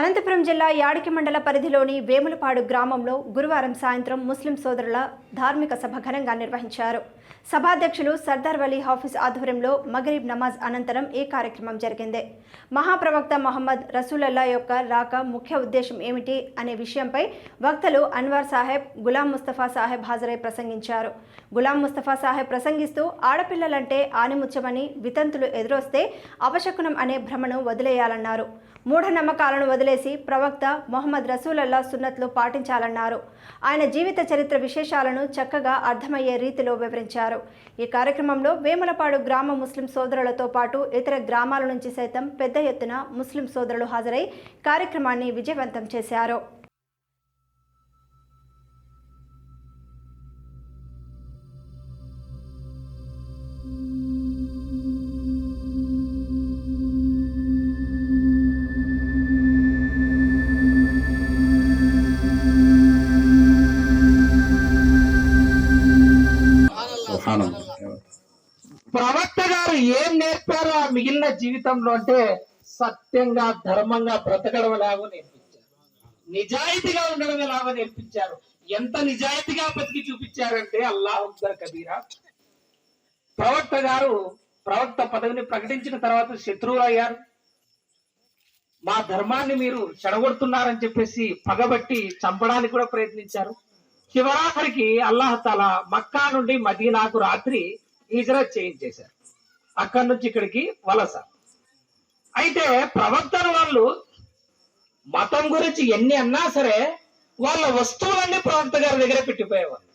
అనంతపురం జిల్లా యాడికి మండల పరిధిలోని వేములపాడు గ్రామంలో గురువారం సాయంత్రం ముస్లిం సోదరుల ధార్మిక సభ ఘనంగా నిర్వహించారు. సభాధ్యక్షులు సర్దార్ వలీ హాఫీజ్ ఆధ్వర్యంలో మగరిబ్ నమాజ్ అనంతరం ఈ కార్యక్రమం జరిగింది. మహాప్రవక్త మొహమ్మద్ రసూలుల్లా యొక్క రాక ముఖ్య ఉద్దేశం ఏమిటి అనే విషయంపై వక్తలు అన్వర్ సాహెబ్, గులాం ముస్తఫా సాహెబ్ హాజరై ప్రసంగించారు. గులాం ముస్తఫా సాహెబ్ ప్రసంగిస్తూ ఆడపిల్లలంటే ఆనిముత్యమని, వితంతులు ఎదురొస్తే అపశకునం అనే భ్రమను వదిలేయాలన్నారు. మూఢనమ్మకాలను వదిలేసి ప్రవక్త మొహమ్మద్ రసూలుల్లా సున్నత్లు పాటించాలన్నారు. ఆయన జీవిత చరిత్ర విశేషాలను చక్కగా అర్థమయ్యే రీతిలో వివరించారు. ఈ కార్యక్రమంలో వేములపాడు గ్రామ ముస్లిం సోదరులతో పాటు ఇతర గ్రామాల నుంచి సైతం పెద్ద ఎత్తున ముస్లిం సోదరులు హాజరై కార్యక్రమాన్ని విజయవంతం చేశారు. ప్రవక్త గారు ఏం నేర్పారో ఆ మిగిలిన జీవితంలో అంటే సత్యంగా, ధర్మంగా బ్రతకడం ఎలాగో నేర్పించారు, నిజాయితీగా ఉండడం ఎలాగో నేర్పించారు. ఎంత నిజాయితీగా బతికి చూపించారంటే అల్లాహ్ అక్బర్ కబీరా. ప్రవక్త గారు ప్రవక్త పదవిని ప్రకటించిన తర్వాత శత్రువులు అయ్యారు. మా ధర్మాన్ని మీరు చెడగొడుతున్నారని చెప్పేసి పగబట్టి చంపడానికి కూడా ప్రయత్నించారు. చివరాఖరికి అల్లాహ్ తాలా మక్కా నుండి మదీనాకు రాత్రి హిజ్రత్ చేయించేశారు. అక్కడి నుంచి ఇక్కడికి వలస. అయితే ప్రవక్తలు వాళ్ళు మతం గురించి ఎన్ని అన్నా సరే వాళ్ళ వస్తువులన్నీ ప్రవక్త గారి దగ్గర పెట్టిపోయేవాళ్ళు.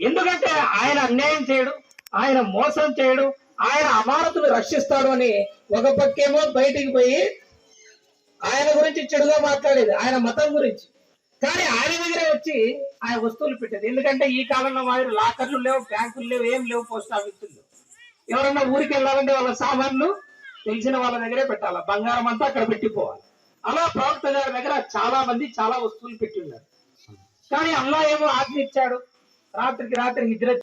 ఎందుకంటే ఆయన అన్యాయం చేయడు, ఆయన మోసం చేయడు, ఆయన అమానతులు రక్షిస్తాడు అని ఒక పక్కేమో బయటికి పోయి ఆయన గురించి చెడుగా మాట్లాడేది, ఆయన మతం గురించి. కానీ ఆయన దగ్గరే వచ్చి ఆయన వస్తువులు పెట్టేది. ఎందుకంటే ఈ కాలంలో మాదిరి లాకర్లు లేవు, బ్యాంకులు లేవు, ఏం లేవు, పోస్ట్ ఆఫీసులు లేవు. ఎవరన్నా ఊరికి వెళ్ళాలంటే వాళ్ళ సామాన్లు తెలిసిన వాళ్ళ దగ్గరే పెట్టాలి, బంగారం అంతా అక్కడ పెట్టిపోవాలి. అలా ప్రవక్త గారి దగ్గర చాలా మంది చాలా వస్తువులు పెట్టి ఉన్నారు. కానీ అల్లాహ్ ఏమో ఆజ్ఞ ఇచ్చాడు, రాత్రికి రాత్రి హిజ్రత్